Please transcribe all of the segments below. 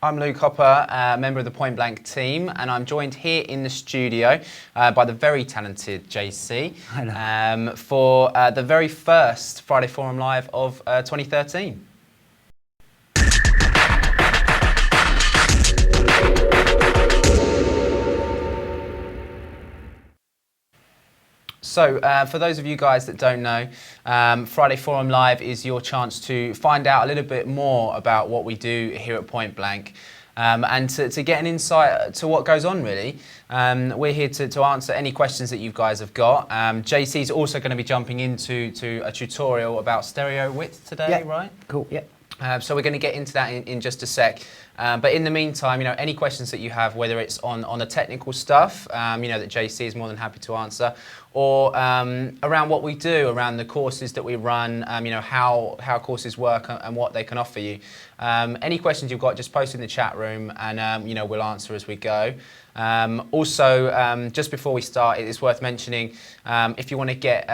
I'm Luke Hopper, member of the Point Blank team, and I'm joined here in the studio by the very talented JC for the very first Friday Forum Live of 2013. So, for those of you guys that don't know, Friday Forum Live is your chance to find out a little bit more about what we do here at Point Blank and to get an insight to what goes on, really. We're here to answer any questions that you guys have got. JC's also going to be jumping into a tutorial about stereo width today, right? Cool, yeah. So we're going to get into that in just a sec. But in the meantime, any questions that you have, whether it's on the technical stuff, that JC is more than happy to answer, or around what we do, around the courses that we run, how courses work and what they can offer you. Any questions you've got, just post in the chat room, and we'll answer as we go. Also, just before we start, it's worth mentioning if you want to get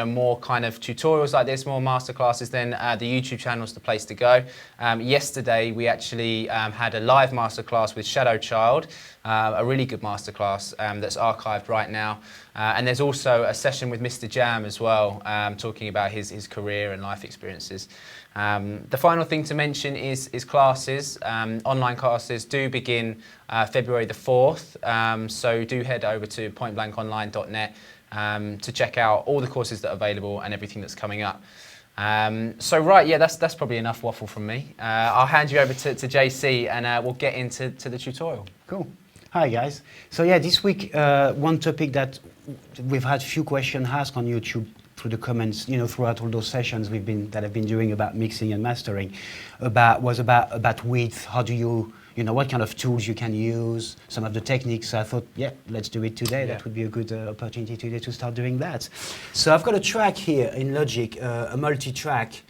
more kind of tutorials like this, more masterclasses, then the YouTube channel is the place to go. Yesterday we actually had a live masterclass with Shadow Child, a really good masterclass that's archived right now. And there's also a session with Mr. Jam as well, talking about his career and life experiences. The final thing to mention is classes. Online classes do begin February the 4th, so do head over to pointblankonline.net to check out all the courses that are available and everything that's coming up. That's probably enough waffle from me. I'll hand you over to JC, and we'll get into the tutorial. Cool. Hi guys. So yeah, this week one topic that we've had a few questions asked on YouTube through the comments, throughout all those sessions that I've been doing about mixing and mastering, was about width. How do you, what kind of tools you can use, some of the techniques. So I thought, yeah, let's do it today. Yeah. That would be a good opportunity today to start doing that. So I've got a track here in Logic, a multi-track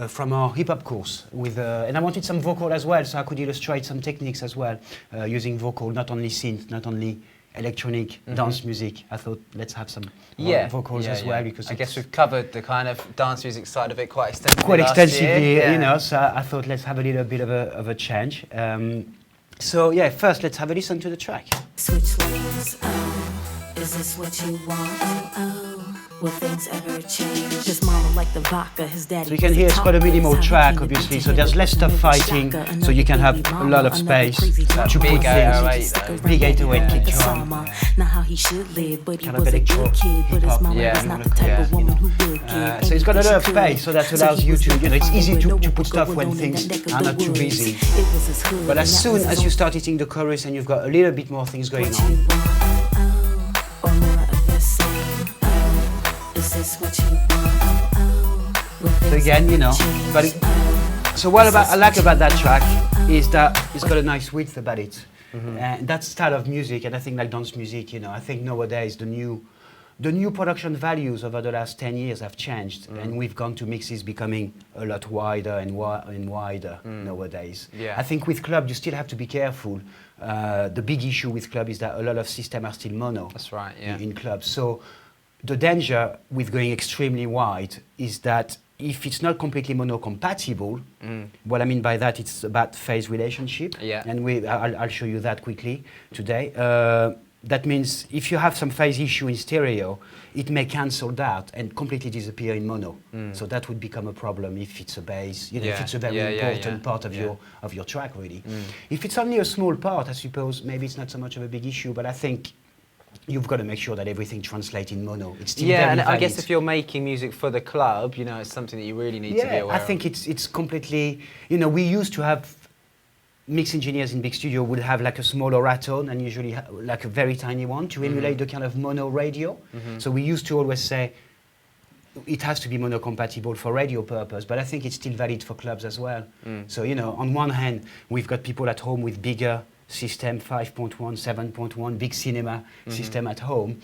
from our hip-hop course, and I wanted some vocal as well, so I could illustrate some techniques as well, using vocal, not only synth, not only electronic dance music. I thought let's have some vocals as well, because I guess we've covered the kind of dance music side of it quite extensively. So I thought let's have a little bit of a change. First let's have a listen to the track. Switch lanes, is this what you want? Will things ever change? His mama like the vodka, his daddy. So you can hear it's quite a minimal track, obviously, so there's less stuff fighting, so you can have a lot of space to put things. Big 808 kick drum. Not how he should live, but he kind was of a good kid, but his mama was not the type of woman who would give. So it's got a lot of space, so that allows you to, it's easy to put stuff when things are not too busy. But as soon as you start hitting the chorus and you've got a little bit more things going on, so again, so what I like about that track is that it's got a nice width about it. And that style of music, and I think like dance music, I think nowadays the new production values over the last 10 years have changed, and we've gone to mixes becoming a lot wider and wider nowadays. Yeah. I think with club you still have to be careful. The big issue with club is that a lot of systems are still mono. That's right, yeah. In clubs. So the danger with going extremely wide is that if it's not completely mono-compatible, what I mean by that, it's about phase relationship. Yeah. And I'll show you that quickly today. That means if you have some phase issue in stereo, it may cancel that and completely disappear in mono. So that would become a problem if it's a bass, if it's a very important part of your track, really. If it's only a small part, I suppose maybe it's not so much of a big issue, but I think you've got to make sure that everything translates in mono. It's still very and valid. I guess if you're making music for the club, it's something that you really need to be aware of. I think it's completely, we used to have mix engineers in big studio would have like a small Oratone and usually like a very tiny one to emulate the kind of mono radio. So we used to always say it has to be mono compatible for radio purpose, but I think it's still valid for clubs as well. So, on one hand, we've got people at home with bigger system, 5.1, 7.1, big cinema system at home,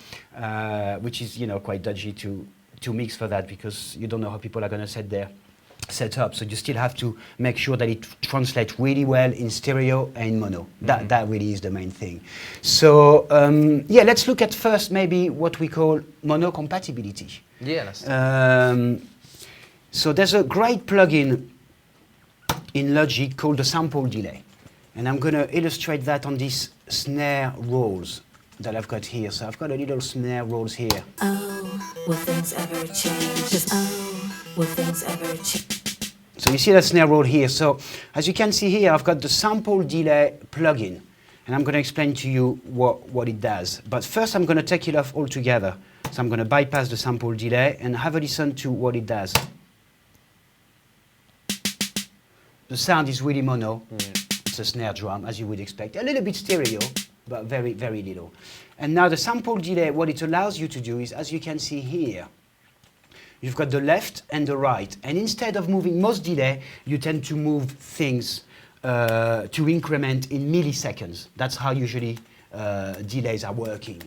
which is, quite dodgy to mix for that because you don't know how people are going to set up. So you still have to make sure that it translates really well in stereo and in mono. That really is the main thing. So let's look at first maybe what we call mono compatibility. Yeah, let's so there's a great plugin in Logic called the sample delay. And I'm going to illustrate that on these snare rolls that I've got here. So I've got a little snare rolls here. Oh, will things ever change? Just oh, will things ever change? So you see that snare roll here. So as you can see here, I've got the sample delay plugin. And I'm going to explain to you what it does. But first, I'm going to take it off altogether. So I'm going to bypass the sample delay and have a listen to what it does. The sound is really mono. It's a snare drum, as you would expect. A little bit stereo, but very, very little. And now the sample delay, what it allows you to do is, as you can see here, you've got the left and the right. And instead of moving most delay, you tend to move things to increment in milliseconds. That's how usually delays are working.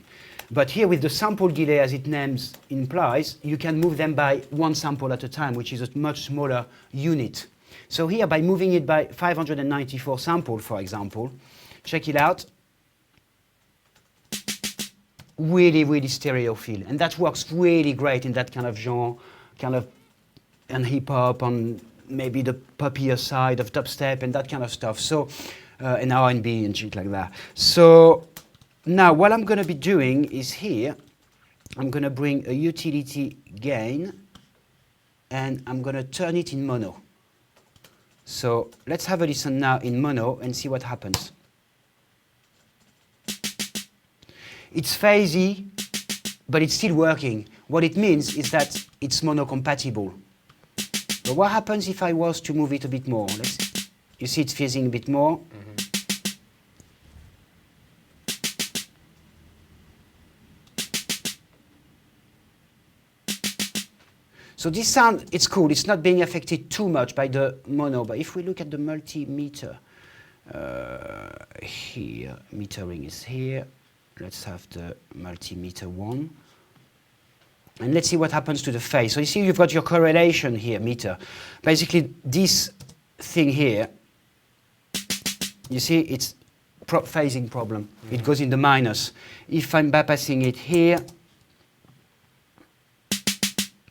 But here with the sample delay, as its name implies, you can move them by one sample at a time, which is a much smaller unit. So here, by moving it by 594 samples, for example, check it out. Really, really stereo feel. And that works really great in that kind of genre, and hip-hop, on maybe the poppier side of dubstep and that kind of stuff. So, and R&B and shit like that. So now what I'm going to be doing is here, I'm going to bring a utility gain, and I'm going to turn it in mono. So let's have a listen now in mono and see what happens. It's phasey, but it's still working. What it means is that it's mono compatible. But what happens if I was to move it a bit more? You see it's phasing a bit more. So this sound, it's cool. It's not being affected too much by the mono. But if we look at the multimeter, here, metering is here. Let's have the multimeter one. And let's see what happens to the phase. So you see you've got your correlation here, meter. Basically, this thing here, you see it's phasing problem. It goes in the minus. If I'm bypassing it here,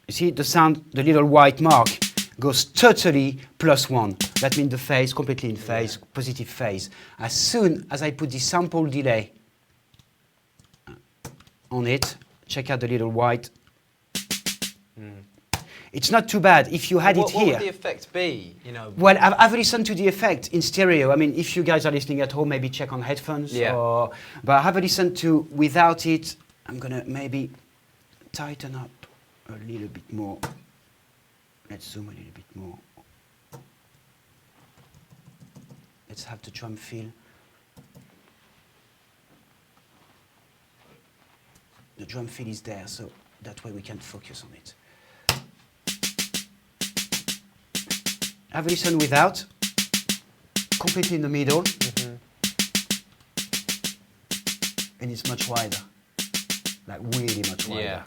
you see the sound, the little white mark goes totally +1. That means the phase, completely in phase, positive phase. As soon as I put the sample delay on it, check out the little white. It's not too bad if you had it here. What would the effect be? You know. Well, I've listened to the effect in stereo. I mean, if you guys are listening at home, maybe check on headphones. Yeah. But I have listened to without it. I'm gonna maybe tighten up a little bit more. Let's zoom a little bit more. Let's have the drum feel. The drum feel is there, so that way we can focus on it. Have a listen without, completely in the middle, and it's much wider, like really much wider,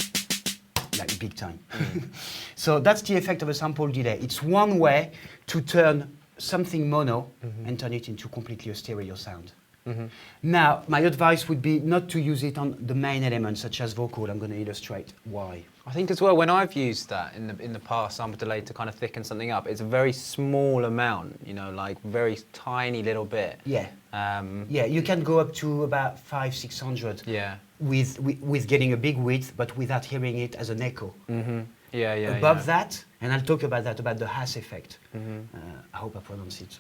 like big time. So that's the effect of a sample delay. It's one way to turn something mono and turn it into completely a stereo sound. Now, my advice would be not to use it on the main elements, such as vocal. I'm going to illustrate why. I think as well, when I've used that in the past, sample delay to kind of thicken something up, it's a very small amount, you know, like very tiny little bit. Yeah. Yeah, you can go up to about 500-600. Yeah. With getting a big width, but without hearing it as an echo. Yeah. Above that, and I'll talk about that, about the Haas effect. I hope I pronounce it,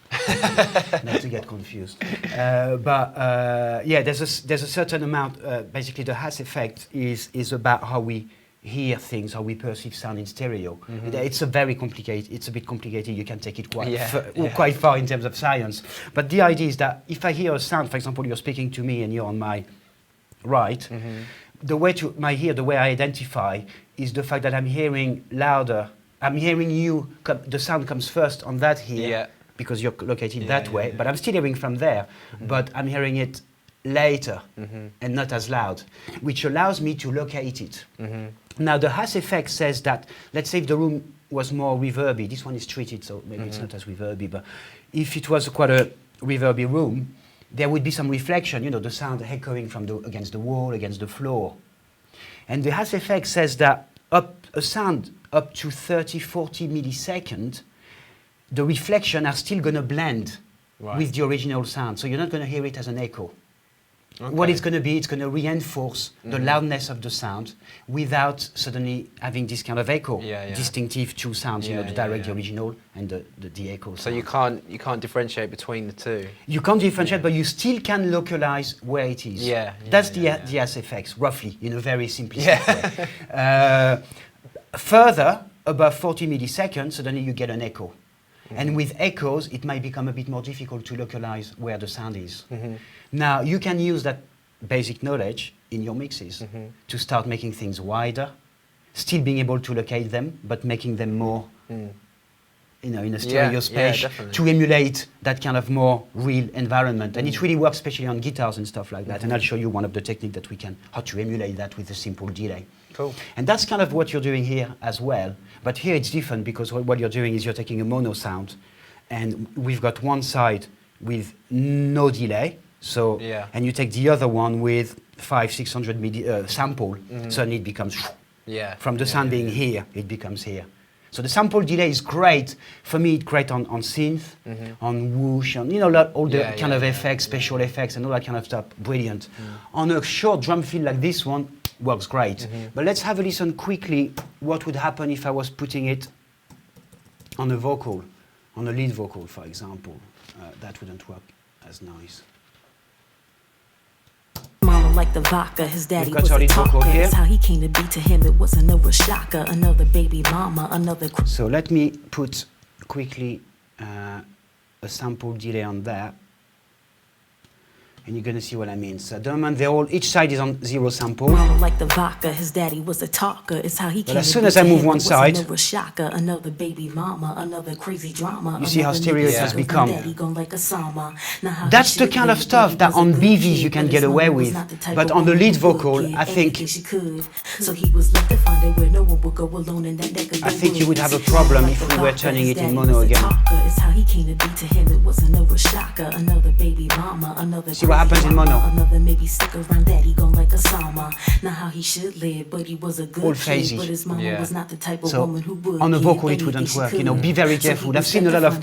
not to get confused. Yeah, there's a certain amount. Basically, the Haas effect is about how we hear things, how we perceive sound in stereo. It's a bit complicated. You can take it quite far in terms of science. But the idea is that if I hear a sound, for example, you're speaking to me and you're on my right, the way I identify is the fact that I'm hearing louder. I'm hearing you, the sound comes first on that here, because you're located that way, but I'm still hearing from there, but I'm hearing it later and not as loud, which allows me to locate it. Now, the Haas effect says that, let's say if the room was more reverby, this one is treated, so maybe it's not as reverby, but if it was quite a reverby room, there would be some reflection, you know, the sound echoing from against the wall, against the floor. And the Haas effect says that a sound up to 30-40 milliseconds, the reflection are still going to blend with the original sound. So you're not going to hear it as an echo. Okay. What it's going to be, it's going to reinforce the loudness of the sound without suddenly having this kind of echo, distinctive two sounds, the direct, the original, and the echo. So sound. you can't differentiate between the two. You can't differentiate, but you still can localize where it is. That's the SFX, roughly, in a very simplistic way. Further, above 40 milliseconds, suddenly you get an echo. And with echoes, it might become a bit more difficult to localize where the sound is. Now, you can use that basic knowledge in your mixes to start making things wider, still being able to locate them, but making them more, in a stereo space to emulate that kind of more real environment. And it really works especially on guitars and stuff like that. And I'll show you one of the techniques that how to emulate that with a simple delay. Cool. And that's kind of what you're doing here as well. But here it's different because what you're doing is you're taking a mono sound, and we've got one side with no delay. So, and you take the other one with 500-600 sample, suddenly it becomes from the sound being here, it becomes here. So the sample delay is great. For me, it's great on synth, on whoosh, on all the kind of effects, special effects, and all that kind of stuff. Brilliant. On a short drum fill like this one, works great. But let's have a listen quickly. What would happen if I was putting it on a vocal, on a lead vocal, for example? That wouldn't work as nice. Like the vodka, his daddy was a talker. That's how he came to be to him. It wasn't a shocker. Another baby mama, another. So let me put quickly a sample delay on there, and you're gonna see what I mean. So at the moment, each side is on 0 sample. Mama like the vodka, his daddy was a talker. It's how he came. But as soon as I move one side, a shocker. Another baby mama, another crazy drama. You see how stereo it has become. Like That's the kind of stuff that on BVs you can get away with, but on the lead vocal, I think you would have a problem if we were turning it in mono again. See what happens in mono? All phasey. So on a vocal it wouldn't work. Be very careful. I've seen a lot of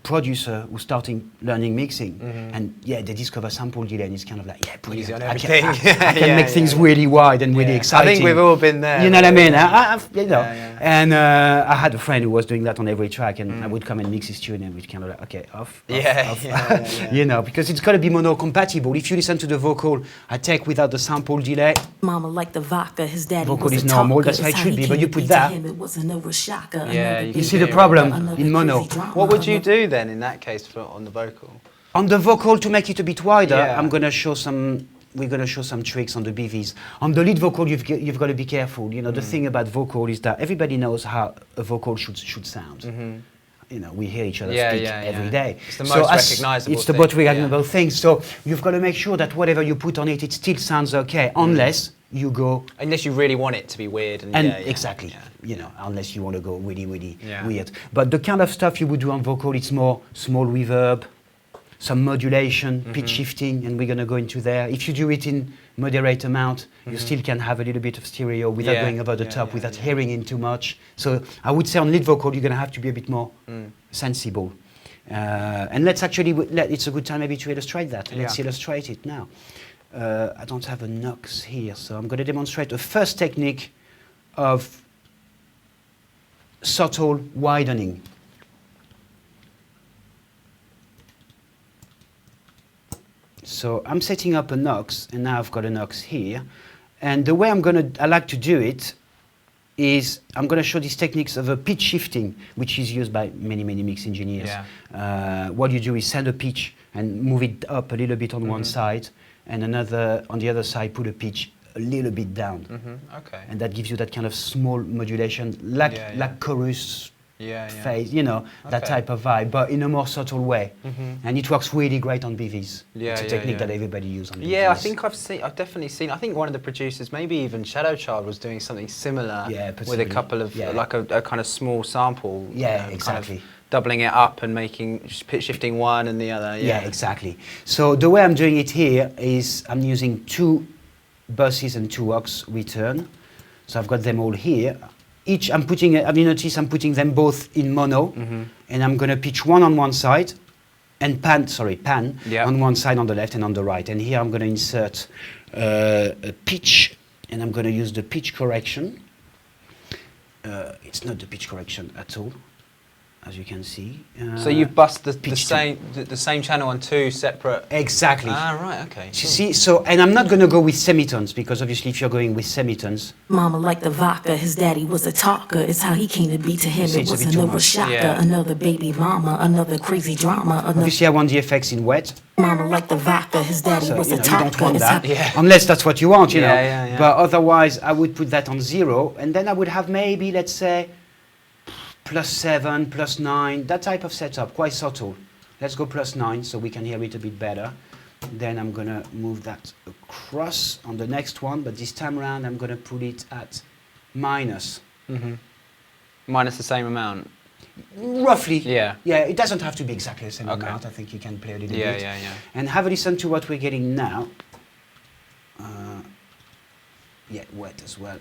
producer who's starting learning mixing, and they discover sample delay, and it's kind of like, brilliant. I can make things really wide and really exciting. I think we've all been there. You know what I mean? And I had a friend who was doing that on every track, and I would come and mix his tune, and we'd kind of like, okay, off. Because it's got to be mono compatible. If you listen to the vocal, I take without the sample delay. Mama like the vodka, his daddy vocal is normal, that's how it should be, but you put that. You see the problem in mono. What would you do then in that case on the vocal? On the vocal, to make it a bit wider, we're going to show some tricks on the BVs. On the lead vocal, you've got to be careful. The thing about vocal is that everybody knows how a vocal should sound. We hear each other speak every day. It's the most recognizable It's the most recognizable thing. So you've got to make sure that whatever you put on it, it still sounds okay, unless you go... Unless you really want it to be weird. Exactly. Unless you want to go really, really weird. But the kind of stuff you would do on vocal, it's more small reverb, some modulation, pitch shifting, and we're going to go into there. If you do it in moderate amount, you still can have a little bit of stereo without going over the top, without hearing in too much. So I would say on lead vocal, you're going to have to be a bit more sensible. And let's actually, it's a good time maybe to illustrate that. Let's illustrate it now. I don't have a Knox here, so I'm going to demonstrate a first technique of subtle widening. So I'm setting up a Knox, and now I've got a Knox here. And the way I like to do it is I'm going to show these techniques of a pitch shifting, which is used by many, many mix engineers. What you do is send a pitch and move it up a little bit on one side, and another on the other side put a pitch a little bit down. And that gives you that kind of small modulation, like chorus phase, that type of vibe, but in a more subtle way. And it works really great on BVs. It's a technique that everybody uses on BVs. Yeah, I think I've definitely seen. I think one of the producers, maybe even Shadow Child, was doing something similar with a couple of like a kind of small sample. Exactly. Kind of doubling it up and making pitch shifting one and the other. Yeah, exactly. So the way I'm doing it here is I'm using 2 buses and 2 aux return. So I've got them all here. each, have you noticed I'm putting them both in mono, and I'm going to pitch one on one side, and pan on one side on the left and on the right. And here I'm going to insert a pitch, and I'm going to use the pitch correction. It's not the pitch correction at all, as you can see. So you've busted the same channel on two separate... Exactly. Ah, right, okay. You see, so, and I'm not going to go with semitones, because obviously if you're going with semitones... Mama liked the vodka, his daddy was a talker. It's how he came to be to him. It was another shocker, another baby mama, another crazy drama. Obviously I want the effects in wet. Mama liked the vodka, his daddy was a talker. You don't want that, unless that's what you want, you know. But otherwise I would put that on 0, and then I would have maybe, let's say, +7, +9, that type of setup, quite subtle. Let's go +9 so we can hear it a bit better. Then I'm going to move that across on the next one, but this time around I'm going to put it at minus. Minus the same amount? Roughly. Yeah. Yeah, it doesn't have to be exactly the same amount. I think you can play a little bit. Yeah. And have a listen to what we're getting now. Yeah, wet as well.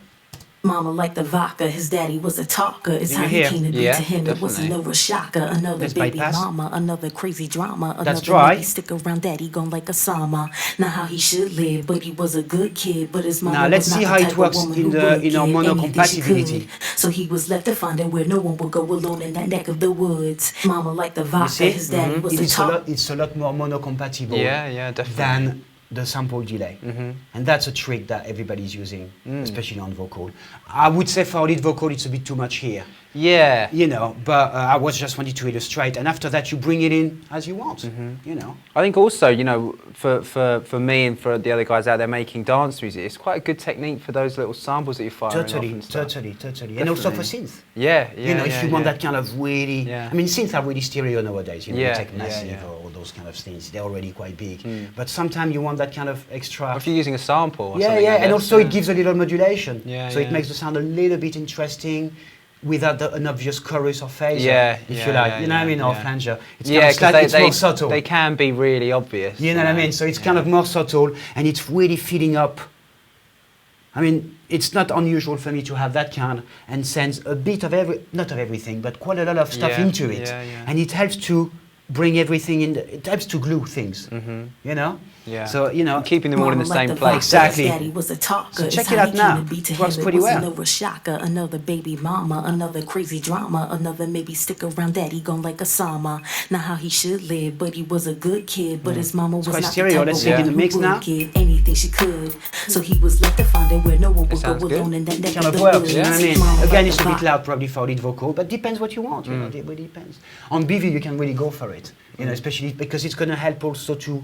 Mama liked the vodka, his daddy was a talker. It's how he came to be to him. It was another shocker, another baby mama, another crazy drama, another baby stick around daddy gone like a summer. Not how he should live, but he was a good kid. But his mama now let's see how it works in our mono compatibility. So he was left to find out where no one would go alone in that neck of the woods. Mama liked the vodka, his daddy was a talker. It's a lot more mono compatible definitely. than the sample delay. And that's a trick that everybody's using, especially on vocal. I would say for lead vocal it's a bit too much here. Yeah. You know, but I was just wanted to illustrate, and after that you bring it in as you want, you know. I think also, you know, for me and for the other guys out there making dance music, it's quite a good technique for those little samples that you're firing off and stuff. Totally. And also for synth. Yeah. You know, if you want that kind of really, I mean, synths are really stereo nowadays, you know, you take Massive or all those kind of things, they're already quite big. But sometimes you want that kind of extra. If you're using a sample or something. And also it gives a little modulation. So it makes the sound a little bit interesting without an obvious chorus or phaser, if you like. You know what I mean? Or flanger. It's kind of slightly, it's more subtle. They can be really obvious. You know what I mean? So it's kind of more subtle, and it's really filling up. I mean, it's not unusual for me to have that kind and send a bit of not of everything, but quite a lot of stuff into it. And it helps to bring everything in, it helps to glue things, you know? So, you know, and keeping them all in the same place. Exactly. Was a talker. So check it out now. It works pretty well. Another shocker, another baby mama, another crazy drama, another maybe stick around daddy gone like a summer. Not how he should live, but he was a good kid. But his mama was not stereo. Let's sing in the mix now. Anything she could. So he was left to find it where no one would go alone in that neck kind of works, you know what I mean? Again, it's a bit loud probably for lead vocal, but depends what you want, you know, it really depends. On BV you can really go for it, you know, especially because it's going to help also to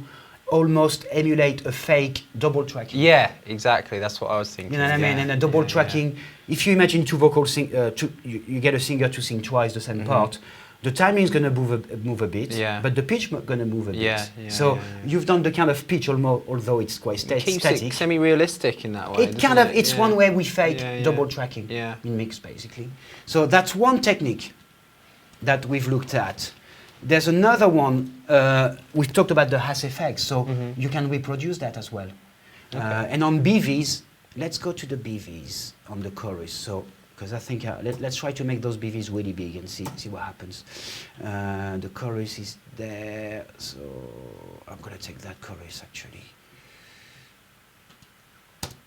almost emulate a fake double tracking. Yeah, exactly. That's what I was thinking. You know what I mean? And a double tracking, if you imagine two vocals, you get a singer to sing twice the same part, the timing is going to move a bit, but the pitch is going to move a bit. So you've done the kind of pitch, although it's quite static. Keeps it semi-realistic in that way. It kind of, it's one way we fake double tracking in mix, basically. So that's one technique that we've looked at. There's another one, we've talked about the Hass effects, so you can reproduce that as well. And on BVs, let's go to the BVs on the chorus. So, because I think, let's try to make those BVs really big and see what happens. The chorus is there, so I'm going to take that chorus actually.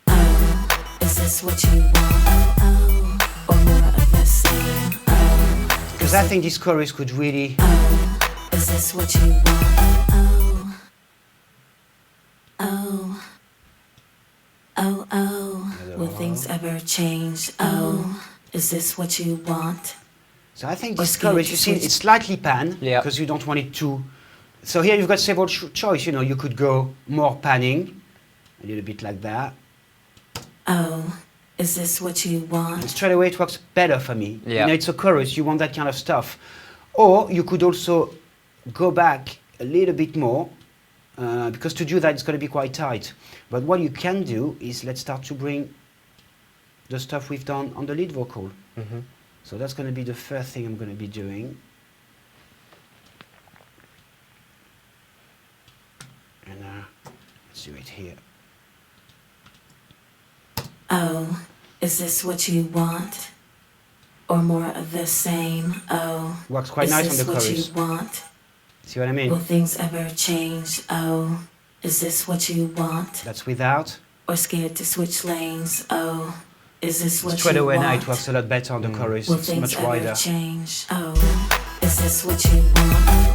Oh, is this what you want? Or more of the same? Because I think this chorus could really... Is this what you want? Will things ever change? Is this what you want? So I think this chorus, you see, it's slightly pan, because you don't want it to... So here you've got several choices, you know, you could go more panning, a little bit like that. Is this what you want? And straight away it works better for me. You know, it's a chorus, you want that kind of stuff. Or you could also go back a little bit more, because to do that it's going to be quite tight. But what you can do is let's start to bring the stuff we've done on the lead vocal. So that's going to be the first thing I'm going to be doing. And let's do it here. Oh, is this what you want? Or more of the same. Oh, works quite nice on the chorus. Is this what you want? See what I mean? Will things ever change? Oh, is this what you want? That's without. Or scared to switch lanes? Oh, is this what straight you away want? Now it works a lot better on the chorus. Will It's things much ever wider. change? Oh, is this what you want?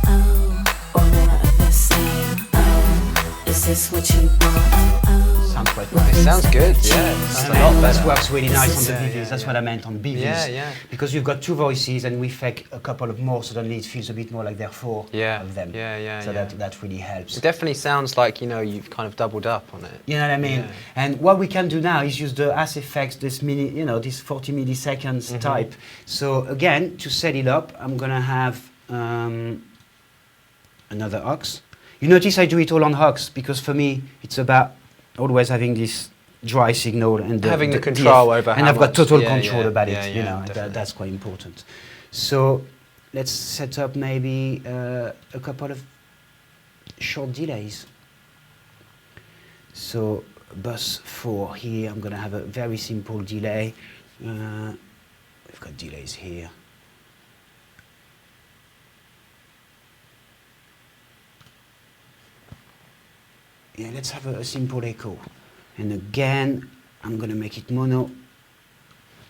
Oh, or more of the same? Oh, is this what you want? Oh, Sounds quite nice. It sounds good, yeah. It sounds a lot better. That works really nice on the Yeah, BVs. yeah, That's yeah. what I meant on BVs. Yeah, yeah. Because you've got two voices and we fake a couple of more, suddenly it feels a bit more like there are four of them. Yeah, yeah, so yeah. that really helps. It definitely sounds like, you know, you've kind of doubled up on it. You know what I mean? Yeah. And what we can do now is use the as effects, this this 40 milliseconds type. So again, to set it up, I'm gonna have another aux. You notice I do it all on aux because for me it's about always having this dry signal and having the control over and how I've got much- total yeah, control yeah, about it. yeah, You yeah, know, definitely. that's quite important. So let's set up maybe a couple of short delays. So bus 4 here, I'm going to have a very simple delay. We've got delays here. Yeah, let's have a simple echo. And again, I'm going to make it mono,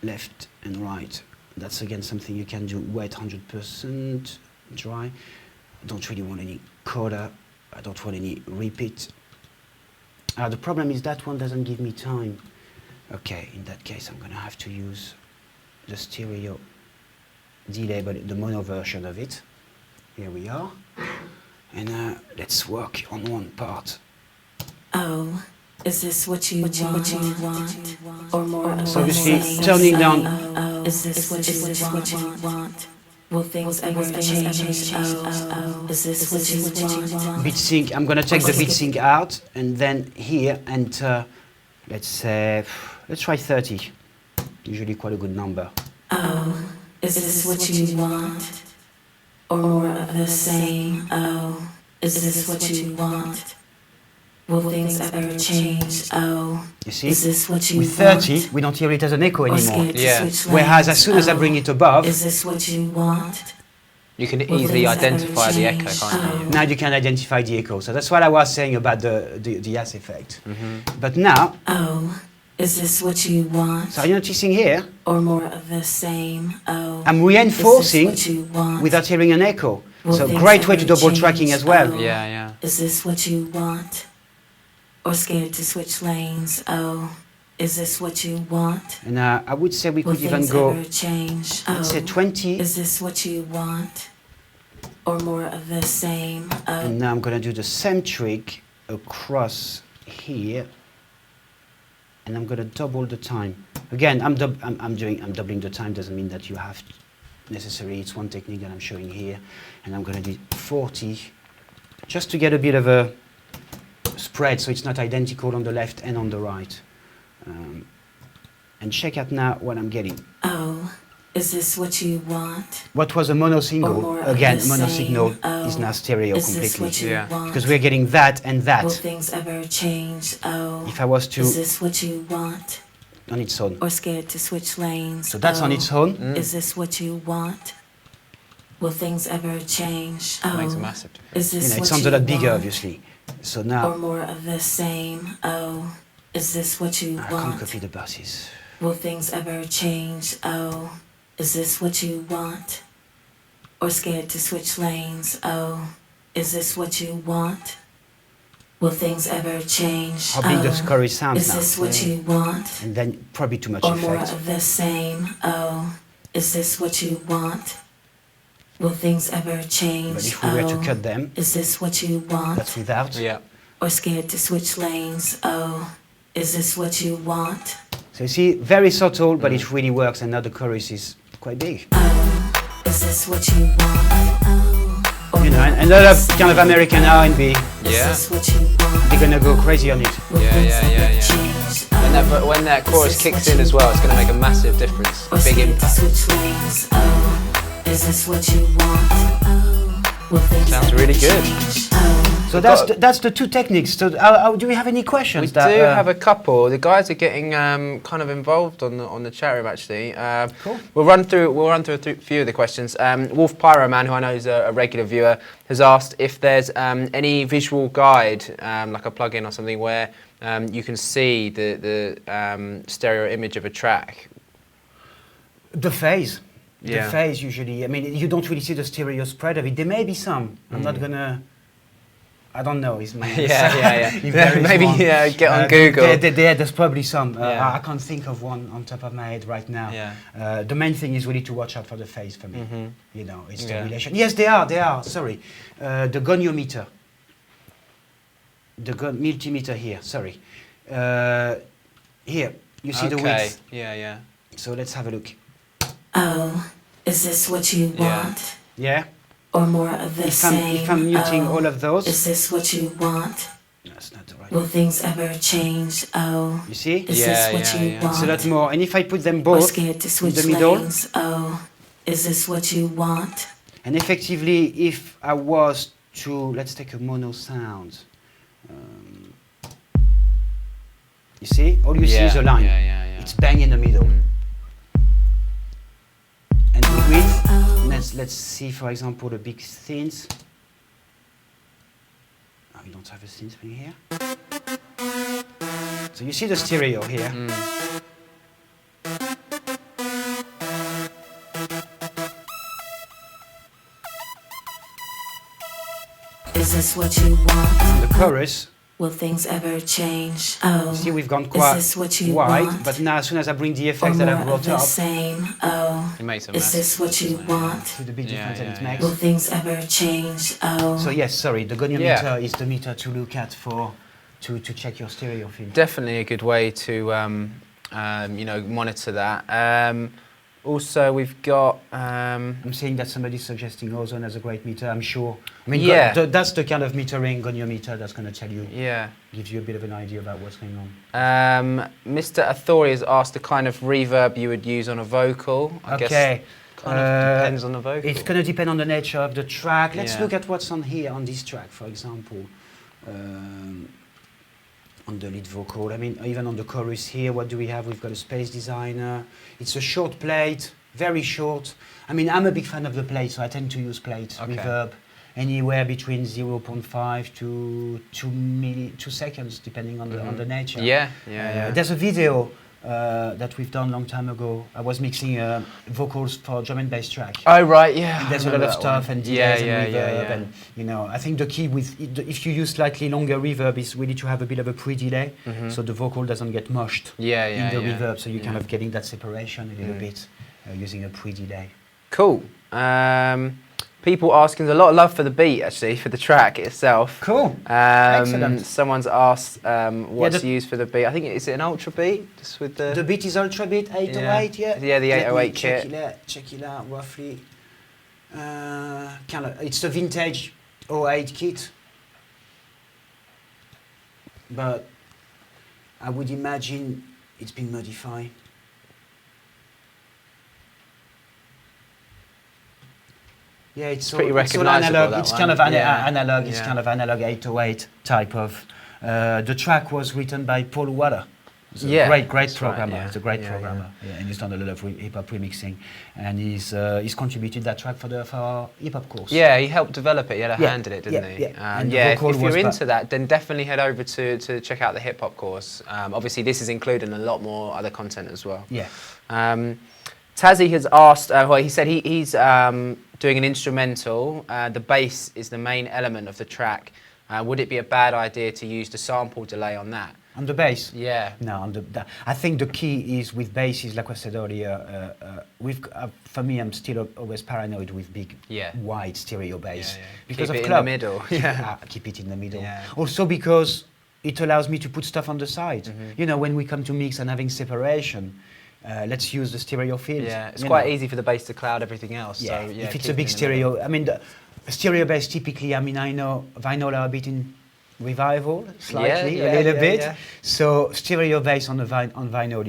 left and right. That's again something you can do wet 100%, dry. I don't really want any coda. I don't want any repeat. The problem is that one doesn't give me time. Okay, in that case, I'm going to have to use the stereo delay, but the mono version of it. Here we are. And let's work on one part. Oh, is this what you want? Or more of So the obviously, same? turning down. Oh, is this what you want? Will things ever change? Oh, is this what you want? Beat sync, I'm going to take the beat sync out and then here enter, let's say, let's try 30. Usually quite a good number. Oh, is this what you want? Or more of the same? Oh, is this what you want? Will things ever change? Oh, You see? is this what you With want? 30, we don't hear it as an echo Or anymore. scared to Yeah. switch Whereas lanes? as soon as I bring it above, Is this what you want? You can Will easily things ever identify the echo, change? can't you? now you can identify the echo. So that's what I was saying about the as effect. But now, Oh, is this what you want? so are you noticing here, Or more of the same? Oh, I'm reinforcing is this what you want? without hearing an echo. Will So things great way to ever double change? tracking as well. Oh, Yeah, yeah. Is this what you want? Or scared to switch lanes? Oh, is this what you want? And I would say we Will could even things go, ever change? let's say Oh, 20. is this what you want? Or more of the same? Oh, And now I'm going to do the same trick across here. And I'm going to double the time. Again, I'm doubling the time. Doesn't mean that you have to necessarily. It's one technique that I'm showing here. And I'm going to do 40, just to get a bit of a spread, so it's not identical on the left and on the right. And check out now what I'm getting. oh, is this what you want? What was a mono Or single, more of again, the mono same? signal Oh, is now stereo is this completely. what you Yeah. want? Because we're getting that and Will that. things ever change? Oh, If I was to, is this what you want? on its own. Or scared to switch lanes? So that's on Oh, its own. Is this what you want? Will things ever change? Oh, Makes a massive difference. is this It what sounds you a lot bigger, want? obviously. So Or now more of the same? Oh, is this what you I can't want? copy the buses. Will things ever change? Oh, is this what you want? Or scared to switch lanes? Oh, is this what you want? Will things ever change? How big Oh, the chorus sounds is now. this what you want? And then probably too much Or more effect. of the same? Oh, is this what you want? Will things ever change? But if we were to Oh, cut them, is this what you want? that's without. Yeah. Or scared to switch lanes? Oh, is this what you want? So you see, very subtle, but it really works. And now the chorus is quite big. Oh, is this what you want? Oh, or You know, more and of a lot the of same? kind of American R&B, Is Yeah. this what you want? they're gonna go crazy on it. Will Yeah, things yeah, ever yeah, yeah. change? When that Is chorus this kicks what in you as well, it's going to want? make a massive difference. Or Big scared to impact. switch lanes? Oh, is this what you want? Oh, will things Sounds ever really good. change? Oh, So that's the two techniques. So do we have any questions? We do have a couple. The guys are getting kind of involved on the chat room actually. Cool. We'll run through a few of the questions. Wolf Pyroman, who I know is a regular viewer, has asked if there's any visual guide, like a plugin or something, where you can see the stereo image of a track. The phase. Yeah. The phase usually. I mean, you don't really see the stereo spread of it. There may be some. I'm not gonna. I don't know. Is my yeah. Maybe get on Google. There's probably some. Yeah. I can't think of one on top of my head right now. Yeah. The main thing is really to watch out for the phase for me. You know, it's the Yeah. relation. Yes, they are. Sorry, the goniometer. The multimeter here. Sorry. Here you see the width. Yeah. So let's have a look. Oh, is this what you want? Yeah. Or more of the same? If I'm muting all of those. Is this what you want? That's not the right. Will things ever change? Oh, You see? is this what you want? It's a lot more. And if I put them Or both scared to in switch the middle, lanes? Oh, is this what you want? and effectively, if I was to, let's take a mono sound. You see? All you see is a line. Yeah. It's bang in the middle. And the width, let's see, for example, the big synths. Oh, we don't have a synth thing here. So you see the stereo here. Is this what you want? The chorus, Will things ever change? Oh, see we've gone is quite this what you wide, want? but now as soon as I bring the Or effects that I've more of brought the up, same? Oh, It makes a is mess. this what you want? see the big difference that it yeah. makes. Will things ever change? Oh, So yes, sorry, the goniometer Yeah. is the meter to look at to check your stereo field. Definitely a good way to monitor that. Also, we've got. I'm saying that somebody's suggesting ozone as a great meter, I'm sure. I mean, Yeah. that's the kind of metering goniometer that's going to tell you, Yeah. gives you a bit of an idea about what's going on. Mr. Athori has asked the kind of reverb you would use on a vocal. I guess kind of depends on the vocal. It's going to depend on the nature of the track. Let's Yeah. look at what's on here, on this track, for example. On the lead vocal, I mean, even on the chorus here, what do we have? We've got a space designer. It's a short plate, very short. I mean, I'm a big fan of the plate, so I tend to use plate reverb anywhere between 0.5 to 2 seconds, depending on the nature. Yeah. There's a video that we've done a long time ago. I was mixing vocals for drum and bass track. Oh right, yeah. And there's a lot of stuff and delays and reverb, yeah. and you know, I think the key with if you use slightly longer reverb is really to have a bit of a pre-delay, so the vocal doesn't get mushed in the reverb, so you're kind of getting that separation a little bit using a pre-delay. Cool. People asking, there's a lot of love for the beat actually, for the track itself. Cool. Excellent. Someone's asked what's used for the beat. I think is it an ultra beat, just with the. The beat is ultra beat 808, yeah. Yeah, the 808 kit. Check it out roughly. It's the vintage 08 kit, but I would imagine it's been modified. Yeah, it's pretty all recognisable, analog. that It's one. kind of analog. It's Yeah. kind of analog 808 type of. The track was written by Paul Waller. He's a great that's programmer. right, yeah. He's a great Yeah, programmer, and he's done a lot of hip hop remixing, and he's contributed that track for our hip hop course. Yeah, he helped develop it. He had a Yeah, hand in it, didn't he? yeah. And the If vocal you're was into that, then definitely head over to check out the hip hop course. Obviously, this is including a lot more other content as well. Yeah. Tazzy has asked, he said he's doing an instrumental. The bass is the main element of the track. Would it be a bad idea to use the sample delay on that? On the bass? Yeah. No, I think the key is with bass is, like I said earlier, for me, I'm still always paranoid with big, wide stereo bass. Yeah. Because keep of it club. in the middle. Yeah. Keep it in the middle. Yeah. Also because it allows me to put stuff on the side. You know, when we come to mix and having separation, let's use the stereo field. Yeah, it's quite easy for the bass to cloud everything else. Yeah, So, yeah, if it's keep a big it in the stereo, middle. I mean, the stereo bass typically, I mean, I know vinyl are a bit in revival, slightly, a little bit. Yeah. So stereo bass on vinyl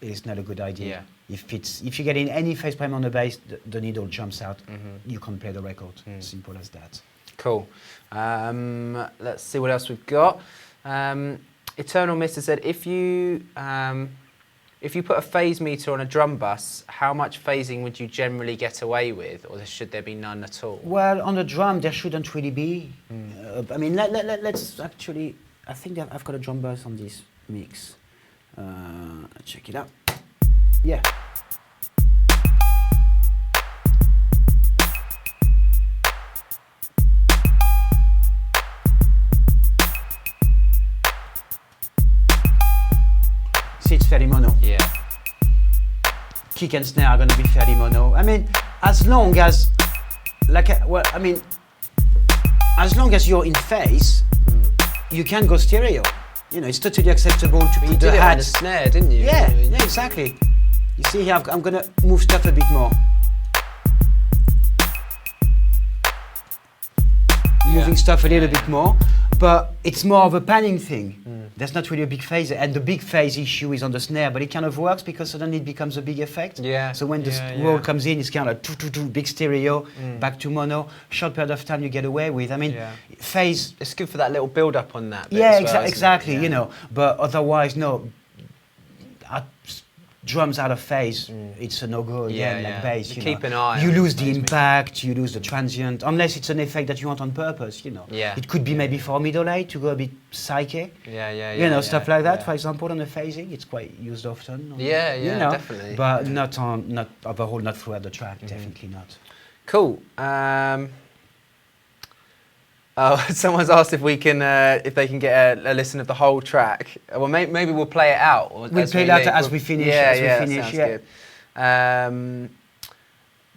is not a good idea. Yeah. If you get in any phase prime on the bass, the needle jumps out. You can't play the record. Simple as that. Cool. Let's see what else we've got. Eternal Mister said, if you put a phase meter on a drum bus, how much phasing would you generally get away with, or should there be none at all? Well, on the drum, there shouldn't really be. I mean, let's actually, I think that I've got a drum bus on this mix. Check it out. Yeah. See, it's fairly mono. Yeah. Kick and snare are going to be fairly mono. I mean, as long as, as long as you're in phase, you can go stereo. You know, it's totally acceptable to put the hat. You did it on the snare, didn't you? Yeah, yeah, exactly. You see here, I'm going to move stuff a bit more. Moving stuff a little bit more, but it's more of a panning thing. There's not really a big phase, and the big phase issue is on the snare, but it kind of works because suddenly it becomes a big effect. Yeah. So when the roll comes in, it's kind of big stereo, back to mono. Short period of time you get away with. I mean, phase. It's good for that little build up on that. Bit Yeah, as well, exactly. Yeah. You know, but otherwise, no. Drums out of phase, it's a no-go again, like bass. You keep know. an eye. You on lose the phase impact, you lose the transient, unless it's an effect that you want on purpose. You know. Yeah. It could be maybe for a middle eight to go a bit psyche. Yeah. Stuff like that. For example, on the phasing, it's quite used often. Definitely. But not overall, not throughout the track. Definitely not. Cool. Someone's asked if we can, if they can get a listen of the whole track. Well, maybe we'll play it out. We'll play it out as we finish. That sounds good.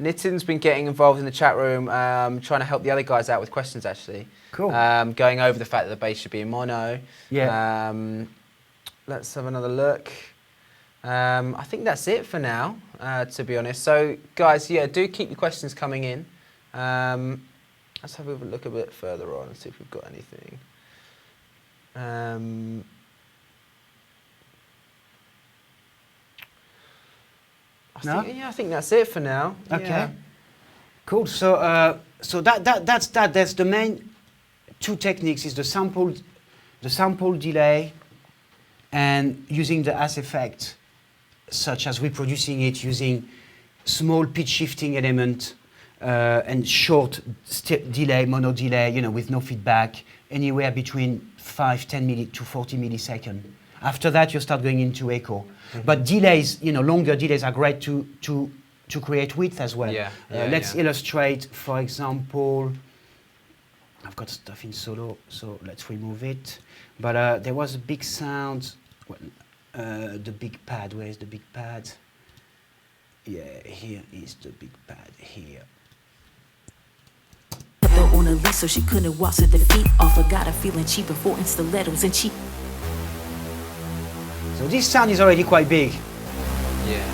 Nitin's been getting involved in the chat room, trying to help the other guys out with questions. Actually, cool. Going over the fact that the bass should be in mono. Yeah. Let's have another look. I think that's it for now, to be honest. So, guys, do keep your questions coming in. Let's have a look a bit further on and see if we've got anything. I think that's it for now. Okay. Yeah. Cool. So that's that. There's the main two techniques: is the sample delay, and using the as effect, such as reproducing it using small pitch shifting element. And short delay, mono delay, with no feedback, anywhere between 5-10 to 40 milliseconds. After that, you start going into echo. But delays, longer delays are great to create width as well. Let's illustrate, for example, I've got stuff in solo, so let's remove it. But there was a big sound, the big pad. Where is the big pad? Yeah, here is the big pad, here. On a lease so she couldn't wash her feet off. I got her feeling cheaper for stilettos and cheap. So this sound is already quite big. Yeah.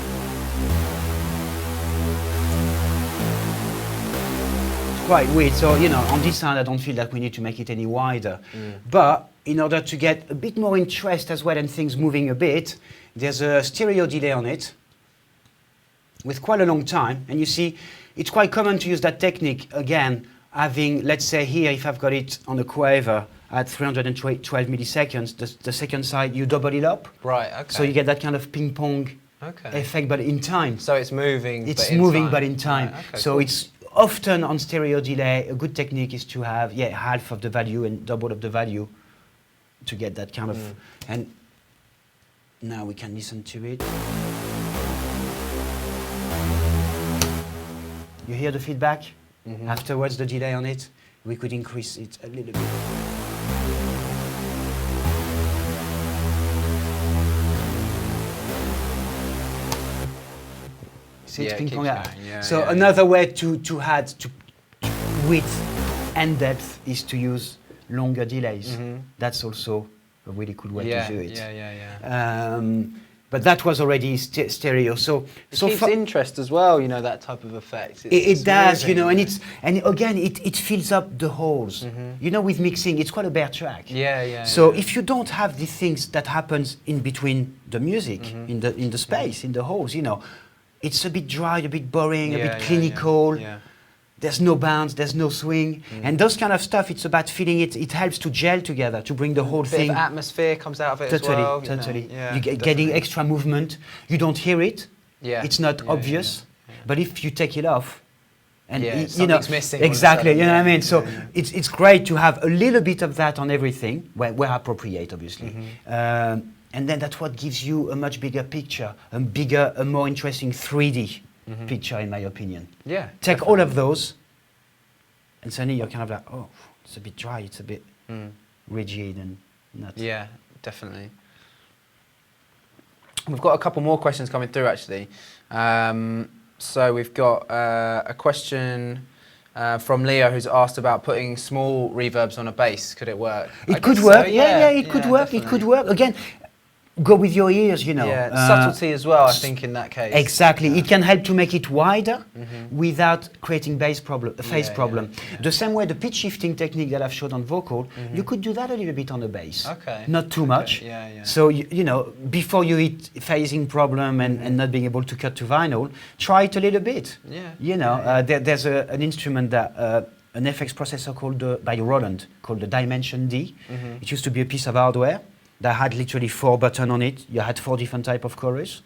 It's quite weird. So, on this sound I don't feel that we need to make it any wider. But in order to get a bit more interest as well and things moving a bit, there's a stereo delay on it with quite a long time. And you see, it's quite common to use that technique again. Having, let's say here, if I've got it on a quaver at 312 milliseconds, the second side, you double it up. Right, okay. So you get that kind of ping-pong effect, but in time. So it's moving, but in time. Right, okay, so it's often on stereo delay, a good technique is to have, half of the value and double of the value to get that kind of, and now we can listen to it. You hear the feedback? Afterwards, the delay on it, we could increase it a little bit. See, it's ping pong out. So another way to add to width and depth is to use longer delays. That's also a really cool way to do it. But that was already stereo, so it keeps interest as well. That type of effect. It does, and again it fills up the holes. With mixing, it's quite a bare track. So if you don't have the things that happens in between the music, in the space, in the holes, it's a bit dry, a bit boring, a bit clinical. there's no bounce, there's no swing, and those kind of stuff. It's about feeling it. It helps to gel together, to bring the whole thing. Bit of atmosphere comes out of it as well. Totally. Yeah, you getting extra movement. You don't hear it. Yeah. It's not obvious, but if you take it off, and something's missing. Exactly. You know what I mean. So it's great to have a little bit of that on everything, where appropriate, obviously. And then that's what gives you a much bigger picture, a more interesting 3D picture, in my opinion. Yeah. Take all of those, and suddenly you're kind of like, oh, it's a bit dry, it's a bit rigid and not. Yeah, definitely. We've got a couple more questions coming through, actually. So we've got a question from Leo, who's asked about putting small reverbs on a bass. Could it work? It could work. Yeah, it could work. Definitely. It could work. Again, go with your ears, you know. Yeah, subtlety as well, I think, in that case. Exactly. It can help to make it wider without creating phase problem. The same way the pitch shifting technique that I've showed on vocal, you could do that a little bit on the bass. Okay. Not too much. Yeah. So, you know, before you hit phasing problem and not being able to cut to vinyl, try it a little bit. Yeah. You know, there's an instrument that... an FX processor by Roland called the Dimension D. It used to be a piece of hardware that had literally 4 buttons on it. You had 4 different types of chorus,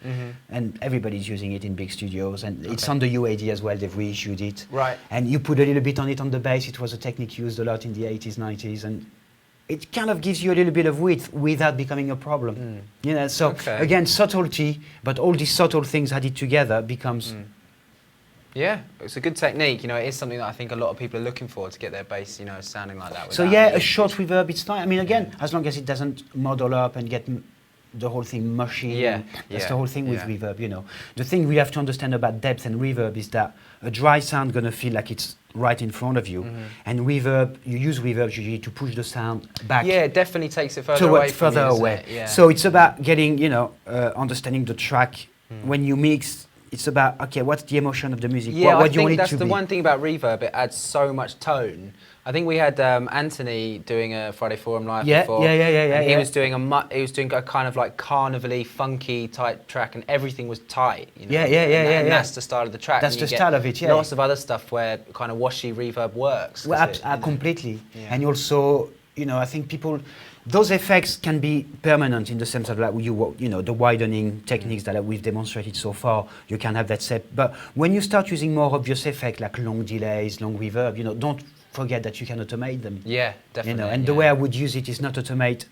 and everybody's using it in big studios. And it's on the UAD as well. They've reissued it. Right. And you put a little bit on it on the bass. It was a technique used a lot in the 80s, 90s, and it kind of gives you a little bit of width without becoming a problem. You know. So again, subtlety, but all these subtle things added together becomes. Yeah, it's a good technique. You know, it is something that I think a lot of people are looking for, to get their bass, you know, sounding like that. So yeah, a short reverb, it's fine. I mean, again, as long as it doesn't model up and get the whole thing mushy. Yeah, that's the whole thing with reverb, you know. The thing we have to understand about depth and reverb is that a dry sound gonna feel like it's right in front of you, and reverb, you use reverb usually to push the sound back. Yeah, it definitely takes it further away from you, It? Yeah. So it's about getting, you know, understanding the track. When you mix, it's about, okay, what's the emotion of the music? Yeah, what I do you want think it that's to the be? one thing about reverb, it adds so much tone. I think we had Anthony doing a Friday Forum Live before. And he was doing a kind of like carnival-y, funky type track, and everything was tight. You know? And that's the style of the track. That's the style of it, Lots of other stuff where kind of washy reverb works. Well, completely. And also, you know, I think those effects can be permanent in the sense of like you know, the widening techniques that we've demonstrated so far. You can have that set, but when you start using more obvious effects like long delays, long reverb, you know, don't forget that you can automate them. Yeah, definitely. You know, and the way I would use it is not automate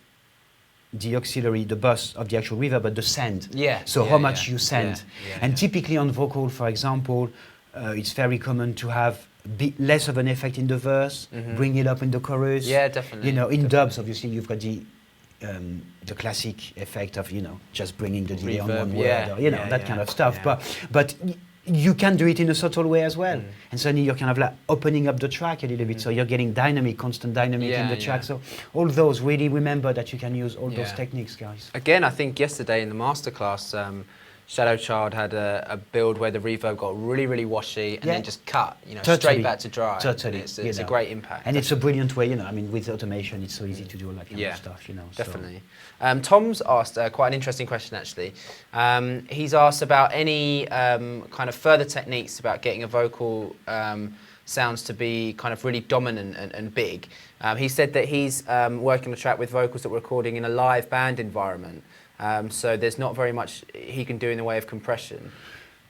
the auxiliary, the bus of the actual reverb, but the send. So how much you send. And typically on vocal, for example, it's very common to have less of an effect in the verse, bring it up in the chorus. Yeah, definitely. You know, in dubs, obviously, you've got the classic effect of, you know, just bringing the delay on one word, or, you know, that kind of stuff. But you can do it in a subtle way as well. And suddenly you're kind of like opening up the track a little bit, so you're getting constant dynamic in the track. So all those, really remember that you can use all those techniques, guys. Again, I think yesterday in the masterclass, Shadow Child had a build where the reverb got really, really washy and then just cut, you know, straight back to dry. Totally. It's a great impact. And it's a brilliant way, you know, I mean, with automation, it's so easy to do all that kind of stuff, you know. Definitely. Tom's asked quite an interesting question, actually. He's asked about any kind of further techniques about getting a vocal sounds to be kind of really dominant and big. He said that he's working on a track with vocals that we're recording in a live band environment. So there's not very much he can do in the way of compression.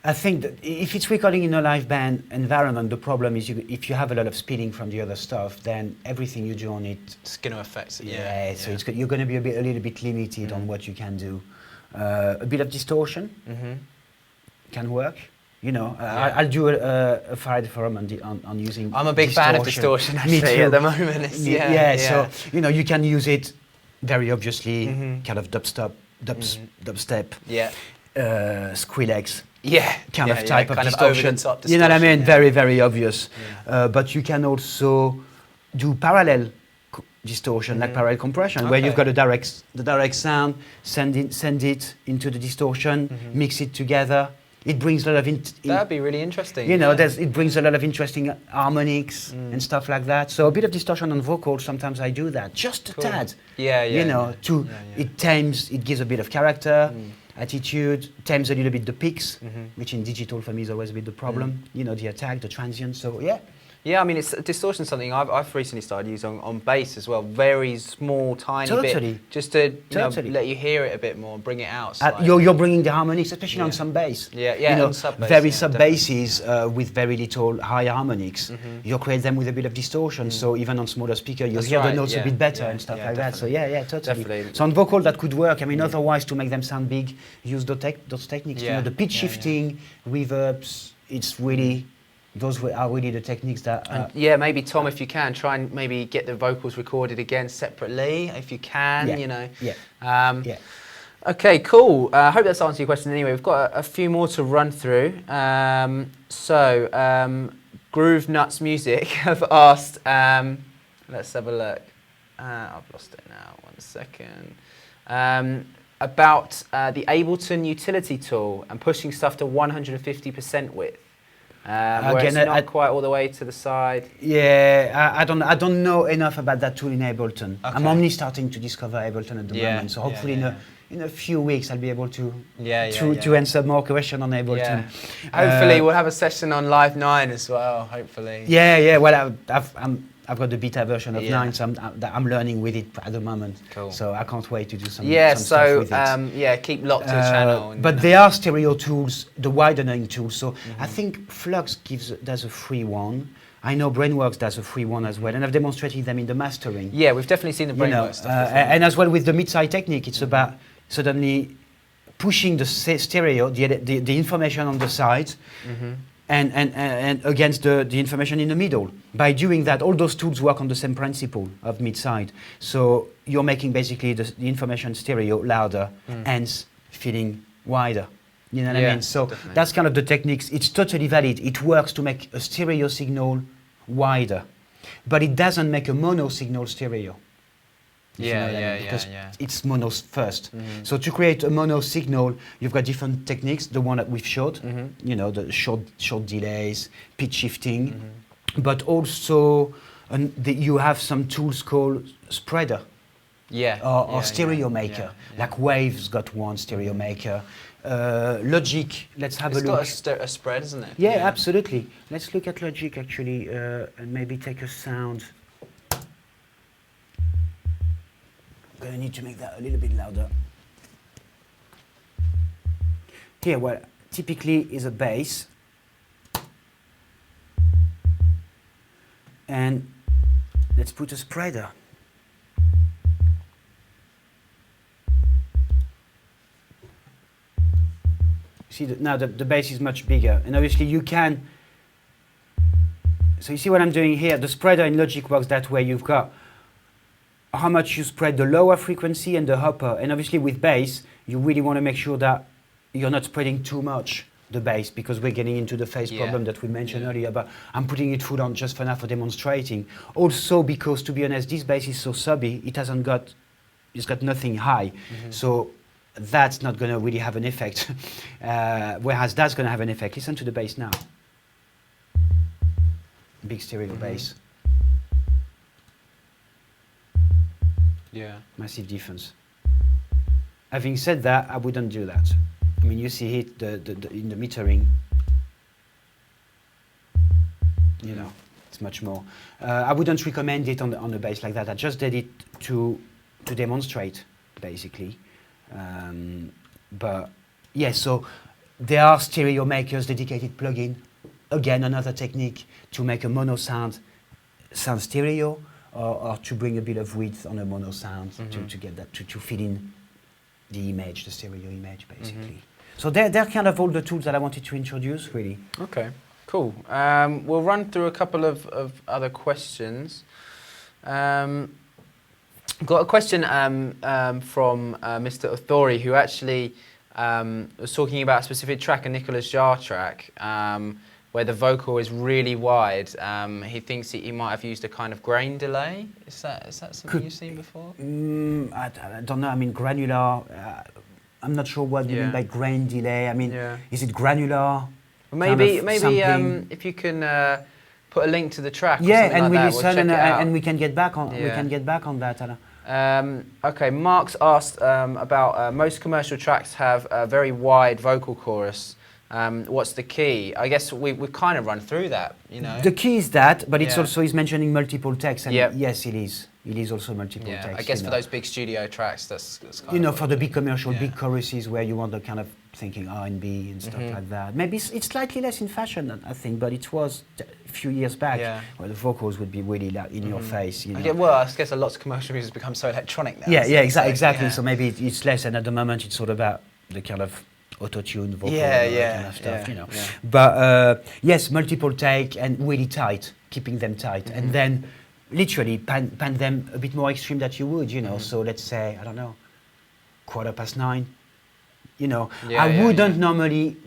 I think that if it's recording in a live band environment, the problem is if you have a lot of speeding from the other stuff, then everything you do on it's going to affect it. So you're going to be a little bit limited on what you can do. A bit of distortion can work. You know, I'll do a Friday Forum on using. I'm a big fan of distortion actually at the moment. So you know, you can use it very obviously, kind of dubstep, Skrillex, kind of type of distortion. You know what I mean? Very, very obvious. But you can also do parallel distortion, like parallel compression, where you've got the direct sound, send it into the distortion, mix it together. It brings a lot of that'd be really interesting. You know, it brings a lot of interesting harmonics and stuff like that. So a bit of distortion on vocals. Sometimes I do that, just a tad. You know, it tames. It gives a bit of character, attitude. Tames a little bit the peaks, which in digital for me is always a bit the problem. You know, the attack, the transient. So Yeah, I mean, distortion is something I've recently started using on bass as well. Very small, tiny bit, just to let you hear it a bit more, bring it out. You're bringing the harmonics, especially on some bass. Sub-bass, very sub basses with very little high harmonics. You create them with a bit of distortion, so even on smaller speaker, you hear the notes a bit better and stuff like that. So totally. Definitely. So on vocal, that could work. I mean, otherwise, to make them sound big, use those techniques. The pitch shifting, reverbs. It's really. Those are really the techniques that... maybe Tom, if you can, try and maybe get the vocals recorded again separately, if you can, Okay, cool. I hope that's answered your question anyway. We've got a few more to run through. Groove Nuts Music have asked, let's have a look. I've lost it now, 1 second. About the Ableton utility tool and pushing stuff to 150% width. Where it's not quite all the way to the side. Yeah, I don't know enough about that tool in Ableton. Okay. I'm only starting to discover Ableton at the moment, so hopefully in a few weeks I'll be able to answer more questions on Ableton. Hopefully we'll have a session on Live 9 as well. Hopefully. Well, I've got the beta version of 9, so I'm learning with it at the moment. Cool. So I can't wait to do some stuff with it. Keep locked to the channel. But there are stereo tools, the widening tools. So I think Flux does a free one. I know Brainworks does a free one as well, and I've demonstrated them in the mastering. Yeah, we've definitely seen the Brainworks stuff. And as well with the mid-side technique, it's about suddenly pushing the stereo, the information on the sides, and against the information in the middle. By doing that, all those tools work on the same principle of mid-side. So you're making basically the information stereo louder, hence feeling wider. You know what I mean? So that's kind of the techniques. It's totally valid. It works to make a stereo signal wider, but it doesn't make a mono signal stereo. Because it's mono first. So to create a mono signal, you've got different techniques. The one that we've showed, the short delays, pitch shifting, but also you have some tools called spreader, or stereo maker. Like Wave's got one stereo maker. Logic, let's have a look. It's got a spread, isn't it? Yeah, absolutely. Let's look at Logic actually, and maybe take a sound. I'm going to need to make that a little bit louder. Here, well, typically is a bass. And let's put a spreader. See, now the bass is much bigger. And obviously you can... So you see what I'm doing here? The spreader in Logic works that way. You've got how much you spread the lower frequency and the upper. And obviously with bass, you really want to make sure that you're not spreading too much the bass, because we're getting into the phase problem that we mentioned earlier, but I'm putting it full on just for now for demonstrating. Also because, to be honest, this bass is so subby, it's got nothing high. So that's not going to really have an effect. Whereas that's going to have an effect. Listen to the bass now. Big stereo bass. Yeah. Massive difference. Having said that, I wouldn't do that. I mean, you see it in the metering. You know, it's much more. I wouldn't recommend it on the bass like that. I just did it to demonstrate, basically. But yeah, so there are stereo makers, dedicated plugin. Again, another technique to make a mono sound stereo. Or to bring a bit of width on a mono sound to get that to fill in the image, the stereo image, basically. So they're kind of all the tools that I wanted to introduce, really. Okay, cool. We'll run through a couple of other questions. Got a question from Mr. Authori, who actually was talking about a specific track, a Nicolas Jarre track, where the vocal is really wide. He thinks he might have used a kind of grain delay. Is that something you've seen before? I don't know. I mean, granular. I'm not sure what you mean by grain delay. I mean, is it granular? Well, maybe if you can put a link to the track. And we like listen and we can get back on. We can get back on that. Okay, Mark's asked about most commercial tracks have a very wide vocal chorus. what's the key? I guess we've kind of run through that, you know. The key is that, but it's also he's mentioning multiple takes, and yes, it is. It is also multiple takes. I guess for those big studio tracks, that's kind you know, for the big commercial, big choruses where you want the kind of thinking R&B and stuff like that. Maybe it's slightly less in fashion, I think, but it was a few years back where the vocals would be really like in your face. You know? Well, I guess a lot of commercial music has become so electronic now. Exactly. So maybe it's less, and at the moment it's all about the kind of auto-tune vocal kind of stuff, you know. Yeah. But yes, multiple take and really tight, keeping them tight, and then literally pan them a bit more extreme that you would, you know. So let's say, I don't know, 9:15, you know. I wouldn't normally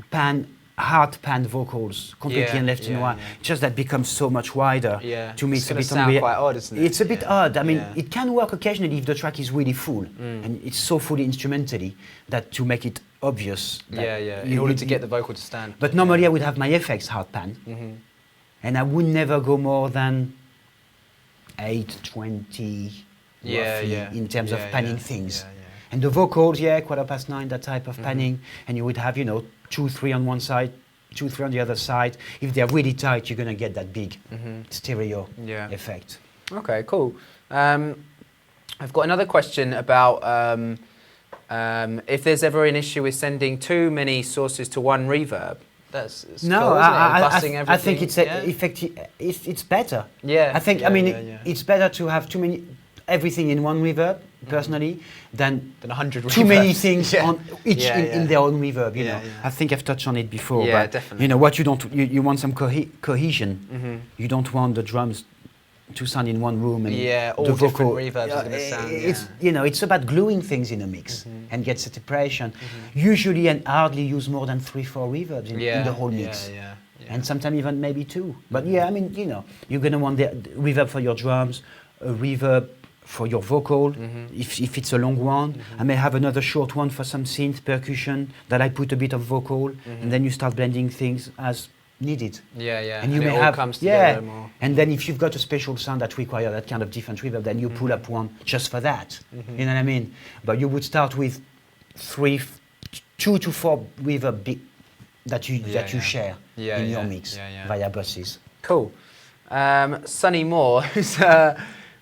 hard pan vocals completely and left and right. Just that becomes so much wider. To me, it's a bit sound quite odd, isn't it? It's a bit odd. I mean, it can work occasionally if the track is really full and it's so fully instrumentally that to make it obvious. In order to get the vocal to stand. But normally I would have my effects hard pan, and I would never go more than 8:20 roughly in terms of panning things. And the vocals, 9:15, that type of panning, and you would have, you know, 2-3 on one side, 2-3 on the other side. If they're really tight, you're gonna get that big stereo effect. Okay, cool. I've got another question about if there's ever an issue with sending too many sources to one reverb. That's no, cool, I think it's effective. It's better. I think it's better to have everything in one reverb personally than 100 too many things on each in their own reverb. You know, I think I've touched on it before. But definitely. You know what you want some cohesion. You don't want the drums to sound in one room and all the different vocal reverbs are going to sound. It's you know, it's about gluing things in a mix and get separation. Usually, and hardly use more than 3-4 reverbs in the whole mix. And sometimes even maybe 2. But I mean, you know, you're going to want the reverb for your drums, a reverb for your vocal, if it's a long one. I may have another short one for some synth, percussion, that I put a bit of vocal, and then you start blending things as needed. And you may have comes together more. And then if you've got a special sound that requires that kind of different reverb, then you pull up one just for that. You know what I mean? But you would start with 2 to 4 reverb that you share in your mix via buses. Cool. Sonny Moore, who's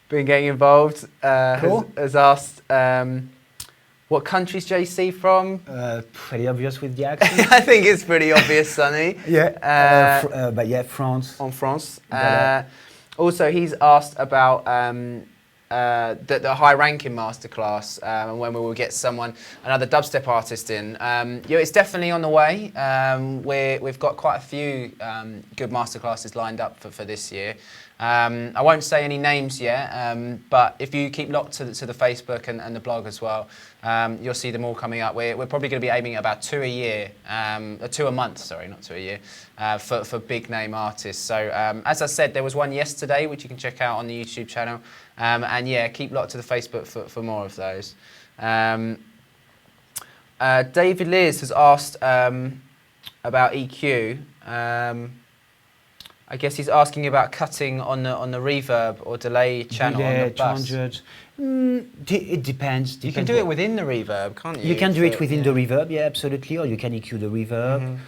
been getting involved, has asked, what country's JC from? Pretty obvious with the accent. I think it's pretty obvious, Sonny. But France. On France. Also, he's asked about the high-ranking masterclass and when we will get another dubstep artist in. It's definitely on the way. We've got quite a few good masterclasses lined up for this year. I won't say any names yet, but if you keep locked to the Facebook and the blog as well, you'll see them all coming up. We're probably going to be aiming at about 2 a year, 2 a month, sorry, not 2 a year, for big name artists. So as I said, there was one yesterday, which you can check out on the YouTube channel. And keep locked to the Facebook for more of those. David Lears has asked about EQ. I guess he's asking about cutting on the reverb or delay channel on the bus. 200. It depends. You can do it within the reverb, can't you? You can do it within the reverb, absolutely, or you can EQ the reverb.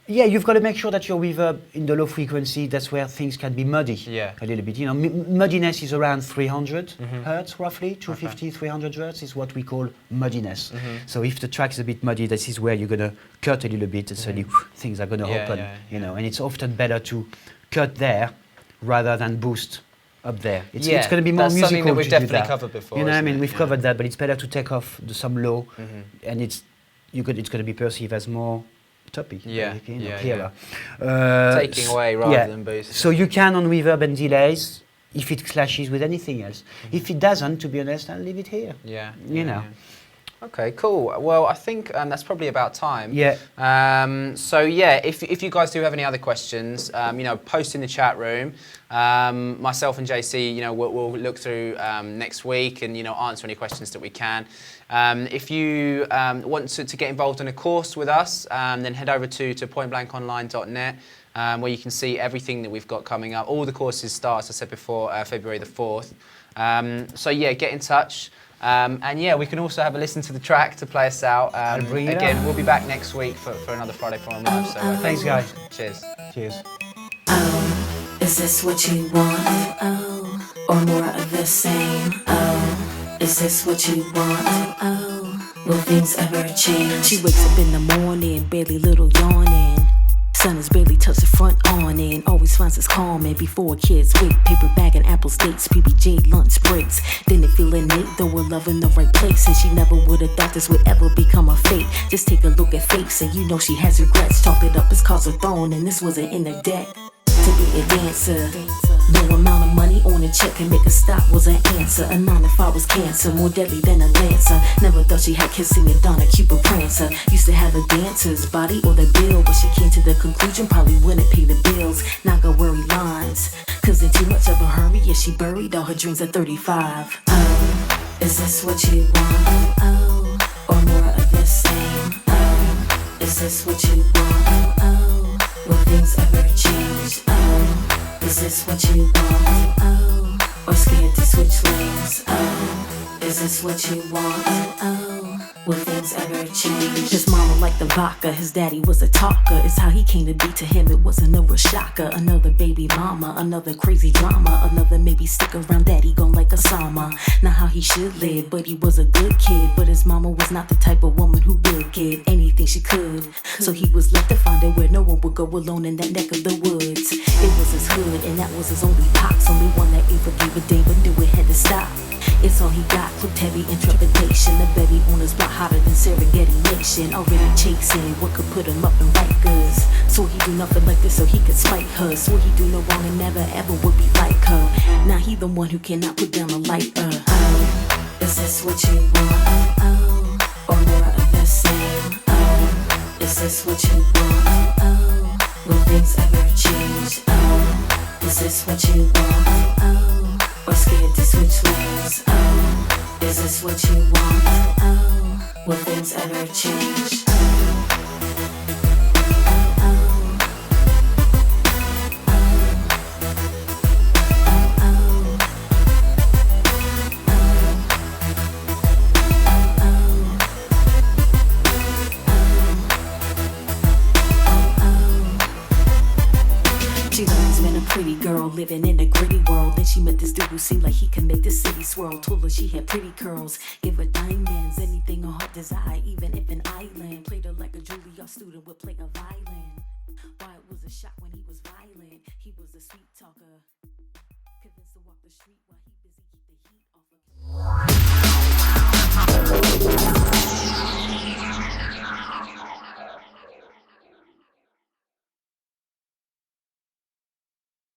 You've got to make sure that your reverb in the low frequency, that's where things can be muddy a little bit. You know, muddiness is around 300 hertz, roughly, 250, 300 hertz is what we call muddiness. So if the track is a bit muddy, this is where you're going to cut a little bit and suddenly things are going to open. You know, and it's often better to cut there rather than boost up there. It's going to be more that's musical something that we've to definitely do that. covered before. You know what I mean? We've covered that, but it's better to take off some low, and it's going to be perceived as more toppy, clearer. Taking away rather than boosting. So you can on reverb and delays if it clashes with anything else. If it doesn't, to be honest, I'll leave it here. You know. Okay, cool. Well, I think that's probably about time. So if you guys do have any other questions, post in the chat room. Myself and JC, we'll look through next week and answer any questions that we can. If you want to get involved in a course with us, then head over to pointblankonline.net, where you can see everything that we've got coming up. All the courses start, as I said before, February the 4th. Get in touch. And yeah, we can also have a listen to the track to play us out. Again, we'll be back next week for another Friday Forum Live. So thanks, guys. Cheers. Cheers. Oh, is this what you want? Oh, or more of the same? Oh, is this what you want? Oh, will things ever change? She wakes up in the morning, barely little yawning. Sun has barely touched the front awning. Always finds us calming before kids wake. Paper bag and Apple States, PBJ lunch breaks. Then it feel innate, though we're love in the right place. And she never would have thought this would ever become a fate. Just take a look at face and you know she has regrets. Chalked it up as cause of thorn and this wasn't in the deck. To be a dancer, no amount of money on a check can make a stop was an answer. A 9 to 5 was cancer, more deadly than a lancer. Never thought she had kissing a Donna, Cupid Prancer. Used to have a dancer's body or the bill, but she came to the conclusion probably wouldn't pay the bills. Not gonna worry lines, cause in too much of a hurry, yeah, she buried all her dreams at 35. Oh, is this what you want? Oh, or more of the same? Oh, is this what you want? Oh, will things ever change? Oh, is this what you want? Oh, or scared to switch lanes? Oh, is this what you want? Oh, will things ever change? His mama liked the vodka, his daddy was a talker. It's how he came to be, to him it wasn't a real shocker. Another baby mama, another crazy drama. Another maybe stick around daddy gon' like a summer. Not how he should live, but he was a good kid. But his mama was not the type of woman who would get anything she could. So he was left to find it where no one would go alone in that neck of the woods. It was his hood and that was his only pops. Only one that ever gave a damn but knew it had to stop. It's all he got, clipped heavy in trepidation. The baby on his block hotter than Serengeti Nation. Already chasing what could put him up in Rikers. Swore he'd do nothing like this so he could spite her. Swore he'd do no wrong and never ever would be like her. Now he the one who cannot put down a lighter. Oh, is this what you want? Oh, or more of the same? Oh, is this what you want? Oh, will things ever change? Oh, is this what you want? Oh, or scared to switch lanes? Oh, is this what you want? Oh, will things ever change? Oh, pretty girl living in a gritty world. Then she met this dude who seemed like he could make the city swirl. Told her she had pretty curls, give her diamonds, anything her heart desire, even if an island. Played her like a Juilliard student would play a violin. Why it was a shock when he was violent. He was a sweet talker, convinced to walk the street while